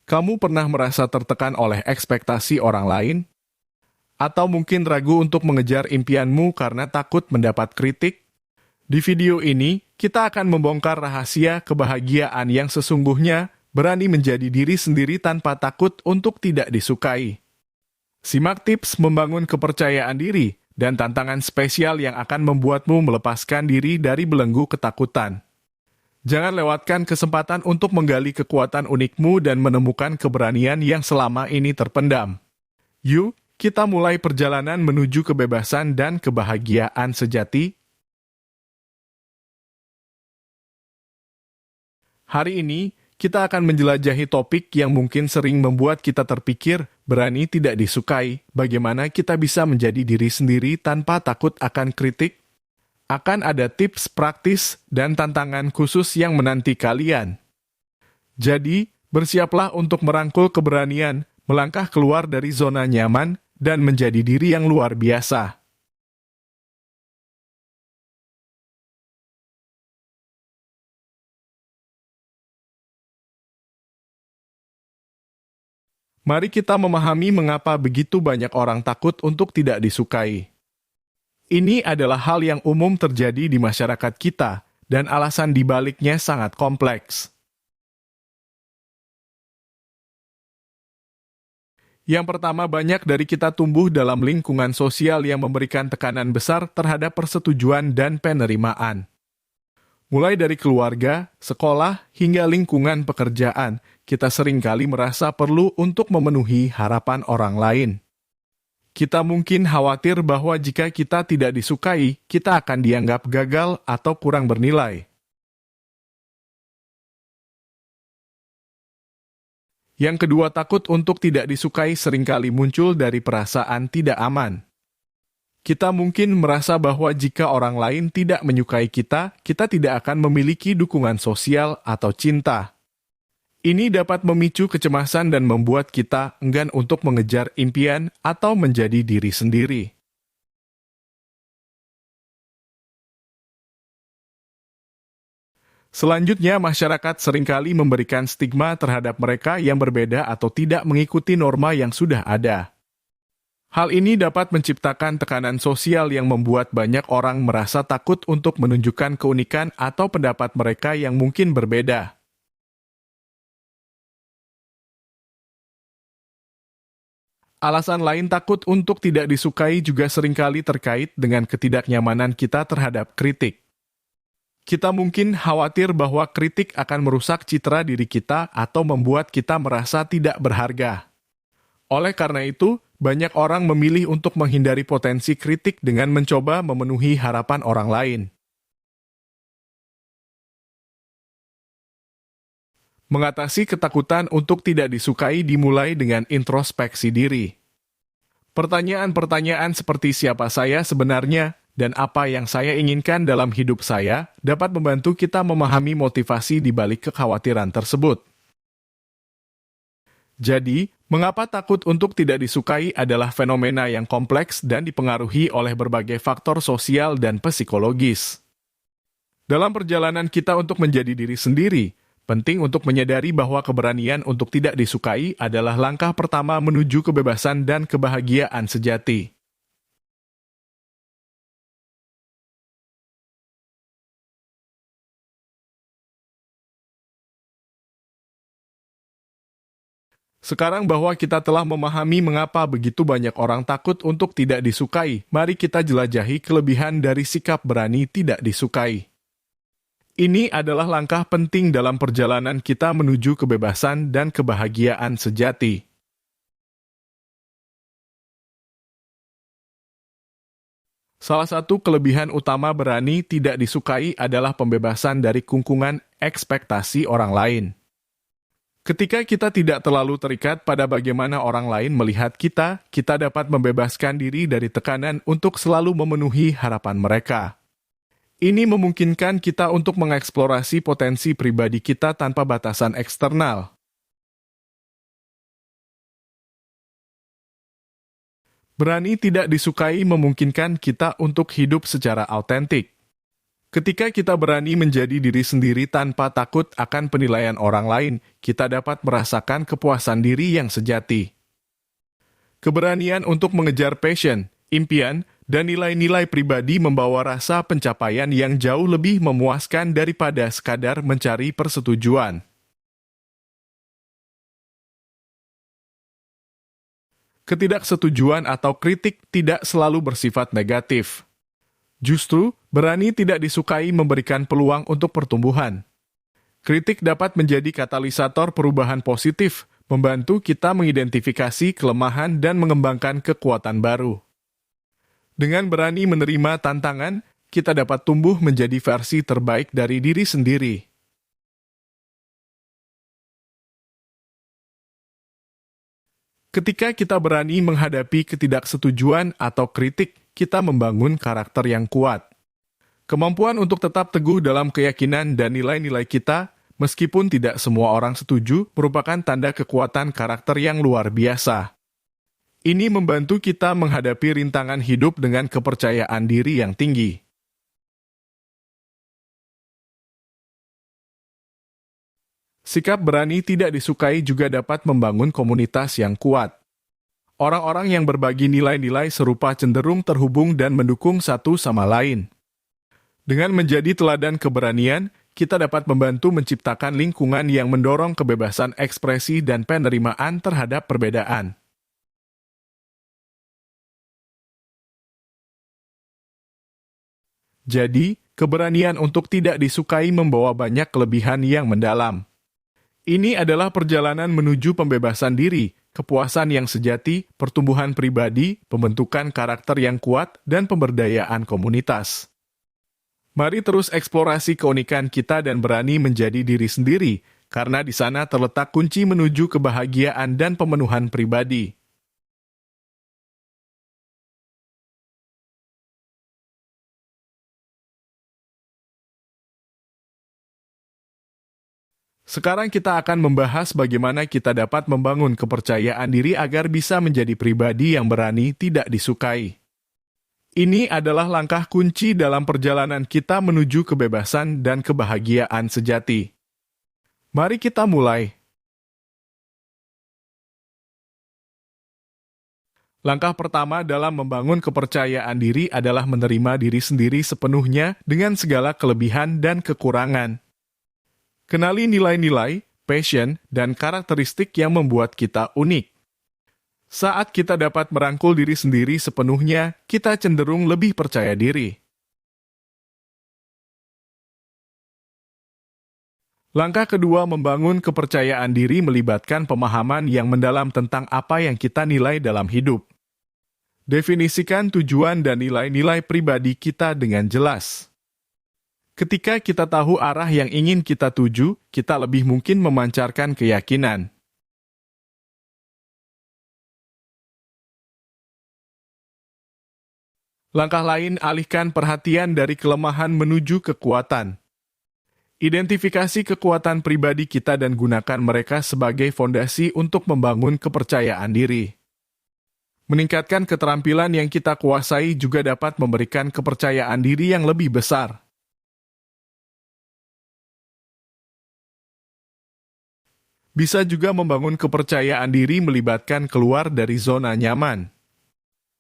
Kamu pernah merasa tertekan oleh ekspektasi orang lain? Atau mungkin ragu untuk mengejar impianmu karena takut mendapat kritik? Di video ini, kita akan membongkar rahasia kebahagiaan yang sesungguhnya berani menjadi diri sendiri tanpa takut untuk tidak disukai. Simak tips membangun kepercayaan diri dan tantangan spesial yang akan membuatmu melepaskan diri dari belenggu ketakutan. Jangan lewatkan kesempatan untuk menggali kekuatan unikmu dan menemukan keberanian yang selama ini terpendam. Yuk, kita mulai perjalanan menuju kebebasan dan kebahagiaan sejati. Hari ini, kita akan menjelajahi topik yang mungkin sering membuat kita terpikir, berani tidak disukai, bagaimana kita bisa menjadi diri sendiri tanpa takut akan kritik. Akan ada tips praktis dan tantangan khusus yang menanti kalian. Jadi, bersiaplah untuk merangkul keberanian, melangkah keluar dari zona nyaman, dan menjadi diri yang luar biasa. Mari kita memahami mengapa begitu banyak orang takut untuk tidak disukai. Ini adalah hal yang umum terjadi di masyarakat kita, dan alasan dibaliknya sangat kompleks. Yang pertama, banyak dari kita tumbuh dalam lingkungan sosial yang memberikan tekanan besar terhadap persetujuan dan penerimaan. Mulai dari keluarga, sekolah, hingga lingkungan pekerjaan, kita seringkali merasa perlu untuk memenuhi harapan orang lain. Kita mungkin khawatir bahwa jika kita tidak disukai, kita akan dianggap gagal atau kurang bernilai. Yang kedua, takut untuk tidak disukai seringkali muncul dari perasaan tidak aman. Kita mungkin merasa bahwa jika orang lain tidak menyukai kita, kita tidak akan memiliki dukungan sosial atau cinta. Ini dapat memicu kecemasan dan membuat kita enggan untuk mengejar impian atau menjadi diri sendiri. Selanjutnya, masyarakat seringkali memberikan stigma terhadap mereka yang berbeda atau tidak mengikuti norma yang sudah ada. Hal ini dapat menciptakan tekanan sosial yang membuat banyak orang merasa takut untuk menunjukkan keunikan atau pendapat mereka yang mungkin berbeda. Alasan lain takut untuk tidak disukai juga seringkali terkait dengan ketidaknyamanan kita terhadap kritik. Kita mungkin khawatir bahwa kritik akan merusak citra diri kita atau membuat kita merasa tidak berharga. Oleh karena itu, banyak orang memilih untuk menghindari potensi kritik dengan mencoba memenuhi harapan orang lain. Mengatasi ketakutan untuk tidak disukai dimulai dengan introspeksi diri. Pertanyaan-pertanyaan seperti siapa saya sebenarnya dan apa yang saya inginkan dalam hidup saya dapat membantu kita memahami motivasi di balik kekhawatiran tersebut. Jadi, mengapa takut untuk tidak disukai adalah fenomena yang kompleks dan dipengaruhi oleh berbagai faktor sosial dan psikologis. Dalam perjalanan kita untuk menjadi diri sendiri, penting untuk menyadari bahwa keberanian untuk tidak disukai adalah langkah pertama menuju kebebasan dan kebahagiaan sejati. Sekarang bahwa kita telah memahami mengapa begitu banyak orang takut untuk tidak disukai, mari kita jelajahi kelebihan dari sikap berani tidak disukai. Ini adalah langkah penting dalam perjalanan kita menuju kebebasan dan kebahagiaan sejati. Salah satu kelebihan utama berani tidak disukai adalah pembebasan dari kungkungan ekspektasi orang lain. Ketika kita tidak terlalu terikat pada bagaimana orang lain melihat kita, kita dapat membebaskan diri dari tekanan untuk selalu memenuhi harapan mereka. Ini memungkinkan kita untuk mengeksplorasi potensi pribadi kita tanpa batasan eksternal. Berani tidak disukai memungkinkan kita untuk hidup secara autentik. Ketika kita berani menjadi diri sendiri tanpa takut akan penilaian orang lain, kita dapat merasakan kepuasan diri yang sejati. Keberanian untuk mengejar passion, impian, dan nilai-nilai pribadi membawa rasa pencapaian yang jauh lebih memuaskan daripada sekadar mencari persetujuan. Ketidaksetujuan atau kritik tidak selalu bersifat negatif. Justru, berani tidak disukai memberikan peluang untuk pertumbuhan. Kritik dapat menjadi katalisator perubahan positif, membantu kita mengidentifikasi kelemahan dan mengembangkan kekuatan baru. Dengan berani menerima tantangan, kita dapat tumbuh menjadi versi terbaik dari diri sendiri. Ketika kita berani menghadapi ketidaksetujuan atau kritik, kita membangun karakter yang kuat. Kemampuan untuk tetap teguh dalam keyakinan dan nilai-nilai kita, meskipun tidak semua orang setuju, merupakan tanda kekuatan karakter yang luar biasa. Ini membantu kita menghadapi rintangan hidup dengan kepercayaan diri yang tinggi. Sikap berani tidak disukai juga dapat membangun komunitas yang kuat. Orang-orang yang berbagi nilai-nilai serupa cenderung terhubung dan mendukung satu sama lain. Dengan menjadi teladan keberanian, kita dapat membantu menciptakan lingkungan yang mendorong kebebasan ekspresi dan penerimaan terhadap perbedaan. Jadi, keberanian untuk tidak disukai membawa banyak kelebihan yang mendalam. Ini adalah perjalanan menuju pembebasan diri, kepuasan yang sejati, pertumbuhan pribadi, pembentukan karakter yang kuat, dan pemberdayaan komunitas. Mari terus eksplorasi keunikan kita dan berani menjadi diri sendiri, karena di sana terletak kunci menuju kebahagiaan dan pemenuhan pribadi. Sekarang kita akan membahas bagaimana kita dapat membangun kepercayaan diri agar bisa menjadi pribadi yang berani tidak disukai. Ini adalah langkah kunci dalam perjalanan kita menuju kebebasan dan kebahagiaan sejati. Mari kita mulai. Langkah pertama dalam membangun kepercayaan diri adalah menerima diri sendiri sepenuhnya dengan segala kelebihan dan kekurangan. Kenali nilai-nilai, passion, dan karakteristik yang membuat kita unik. Saat kita dapat merangkul diri sendiri sepenuhnya, kita cenderung lebih percaya diri. Langkah kedua membangun kepercayaan diri melibatkan pemahaman yang mendalam tentang apa yang kita nilai dalam hidup. Definisikan tujuan dan nilai-nilai pribadi kita dengan jelas. Ketika kita tahu arah yang ingin kita tuju, kita lebih mungkin memancarkan keyakinan. Langkah lain, alihkan perhatian dari kelemahan menuju kekuatan. Identifikasi kekuatan pribadi kita dan gunakan mereka sebagai fondasi untuk membangun kepercayaan diri. Meningkatkan keterampilan yang kita kuasai juga dapat memberikan kepercayaan diri yang lebih besar. Bisa juga membangun kepercayaan diri melibatkan keluar dari zona nyaman.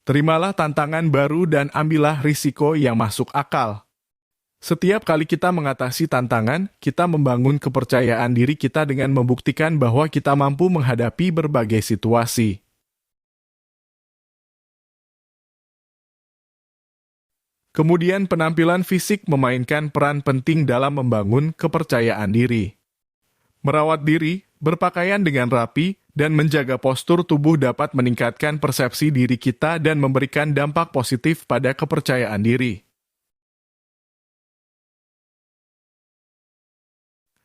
Terimalah tantangan baru dan ambillah risiko yang masuk akal. Setiap kali kita mengatasi tantangan, kita membangun kepercayaan diri kita dengan membuktikan bahwa kita mampu menghadapi berbagai situasi. Kemudian penampilan fisik memainkan peran penting dalam membangun kepercayaan diri. Merawat diri, berpakaian dengan rapi, dan menjaga postur tubuh dapat meningkatkan persepsi diri kita dan memberikan dampak positif pada kepercayaan diri.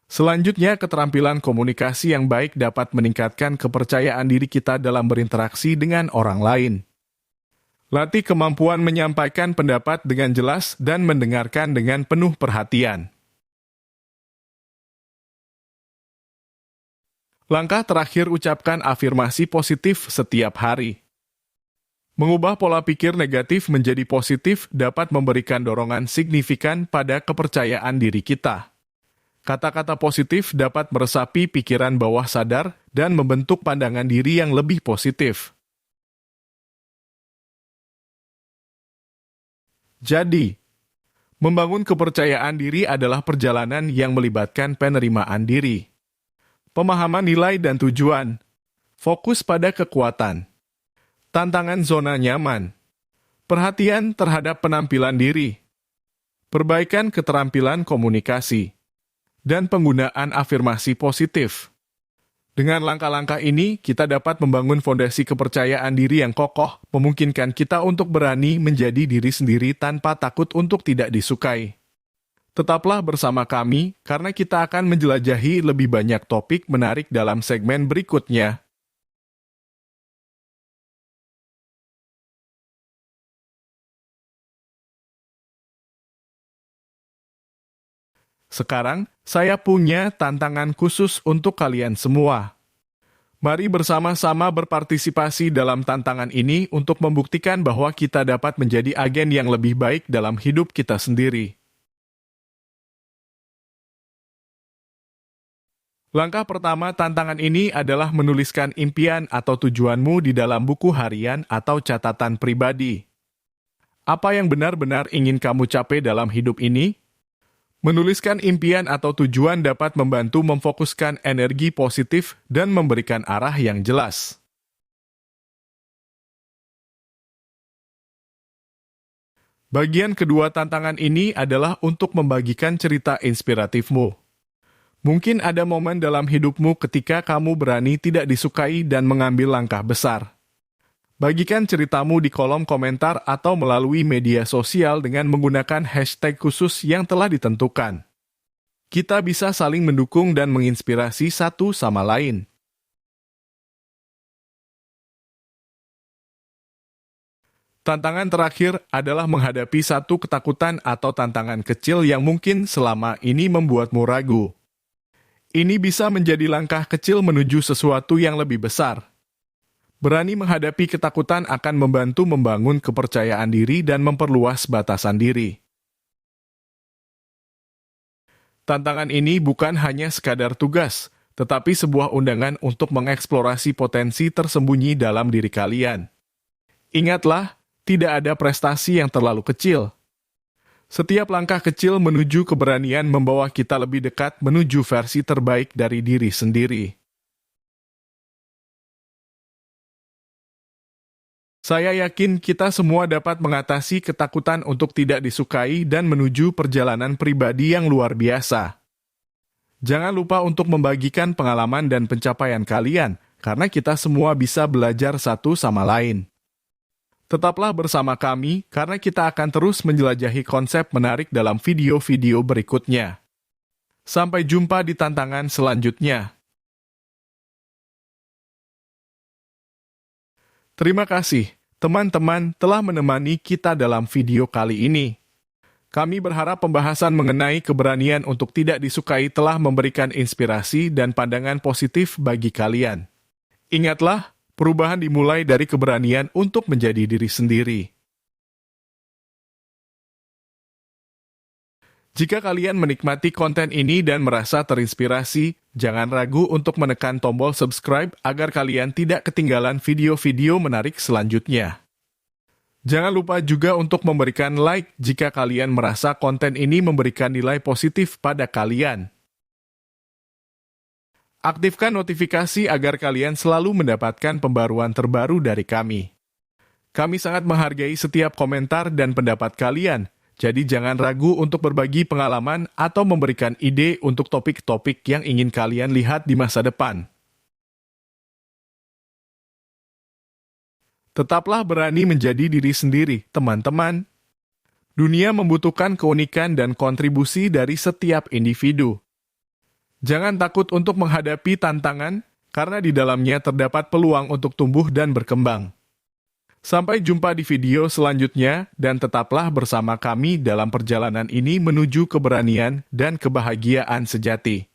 Selanjutnya, keterampilan komunikasi yang baik dapat meningkatkan kepercayaan diri kita dalam berinteraksi dengan orang lain. Latih kemampuan menyampaikan pendapat dengan jelas dan mendengarkan dengan penuh perhatian. Langkah terakhir, ucapkan afirmasi positif setiap hari. Mengubah pola pikir negatif menjadi positif dapat memberikan dorongan signifikan pada kepercayaan diri kita. Kata-kata positif dapat meresapi pikiran bawah sadar dan membentuk pandangan diri yang lebih positif. Jadi, membangun kepercayaan diri adalah perjalanan yang melibatkan penerimaan diri, pemahaman nilai dan tujuan, fokus pada kekuatan, tantangan zona nyaman, perhatian terhadap penampilan diri, perbaikan keterampilan komunikasi, dan penggunaan afirmasi positif. Dengan langkah-langkah ini, kita dapat membangun fondasi kepercayaan diri yang kokoh, memungkinkan kita untuk berani menjadi diri sendiri tanpa takut untuk tidak disukai. Tetaplah bersama kami, karena kita akan menjelajahi lebih banyak topik menarik dalam segmen berikutnya. Sekarang, saya punya tantangan khusus untuk kalian semua. Mari bersama-sama berpartisipasi dalam tantangan ini untuk membuktikan bahwa kita dapat menjadi agen yang lebih baik dalam hidup kita sendiri. Langkah pertama tantangan ini adalah menuliskan impian atau tujuanmu di dalam buku harian atau catatan pribadi. Apa yang benar-benar ingin kamu capai dalam hidup ini? Menuliskan impian atau tujuan dapat membantu memfokuskan energi positif dan memberikan arah yang jelas. Bagian kedua tantangan ini adalah untuk membagikan cerita inspiratifmu. Mungkin ada momen dalam hidupmu ketika kamu berani tidak disukai dan mengambil langkah besar. Bagikan ceritamu di kolom komentar atau melalui media sosial dengan menggunakan hashtag khusus yang telah ditentukan. Kita bisa saling mendukung dan menginspirasi satu sama lain. Tantangan terakhir adalah menghadapi satu ketakutan atau tantangan kecil yang mungkin selama ini membuatmu ragu. Ini bisa menjadi langkah kecil menuju sesuatu yang lebih besar. Berani menghadapi ketakutan akan membantu membangun kepercayaan diri dan memperluas batasan diri. Tantangan ini bukan hanya sekadar tugas, tetapi sebuah undangan untuk mengeksplorasi potensi tersembunyi dalam diri kalian. Ingatlah, tidak ada prestasi yang terlalu kecil. Setiap langkah kecil menuju keberanian membawa kita lebih dekat menuju versi terbaik dari diri sendiri. Saya yakin kita semua dapat mengatasi ketakutan untuk tidak disukai dan menuju perjalanan pribadi yang luar biasa. Jangan lupa untuk membagikan pengalaman dan pencapaian kalian, karena kita semua bisa belajar satu sama lain. Tetaplah bersama kami, karena kita akan terus menjelajahi konsep menarik dalam video-video berikutnya. Sampai jumpa di tantangan selanjutnya. Terima kasih, teman-teman, telah menemani kita dalam video kali ini. Kami berharap pembahasan mengenai keberanian untuk tidak disukai telah memberikan inspirasi dan pandangan positif bagi kalian. Ingatlah, perubahan dimulai dari keberanian untuk menjadi diri sendiri. Jika kalian menikmati konten ini dan merasa terinspirasi, jangan ragu untuk menekan tombol subscribe agar kalian tidak ketinggalan video-video menarik selanjutnya. Jangan lupa juga untuk memberikan like jika kalian merasa konten ini memberikan nilai positif pada kalian. Aktifkan notifikasi agar kalian selalu mendapatkan pembaruan terbaru dari kami. Kami sangat menghargai setiap komentar dan pendapat kalian. Jadi jangan ragu untuk berbagi pengalaman atau memberikan ide untuk topik-topik yang ingin kalian lihat di masa depan. Tetaplah berani menjadi diri sendiri, teman-teman. Dunia membutuhkan keunikan dan kontribusi dari setiap individu. Jangan takut untuk menghadapi tantangan, karena di dalamnya terdapat peluang untuk tumbuh dan berkembang. Sampai jumpa di video selanjutnya, dan tetaplah bersama kami dalam perjalanan ini menuju keberanian dan kebahagiaan sejati.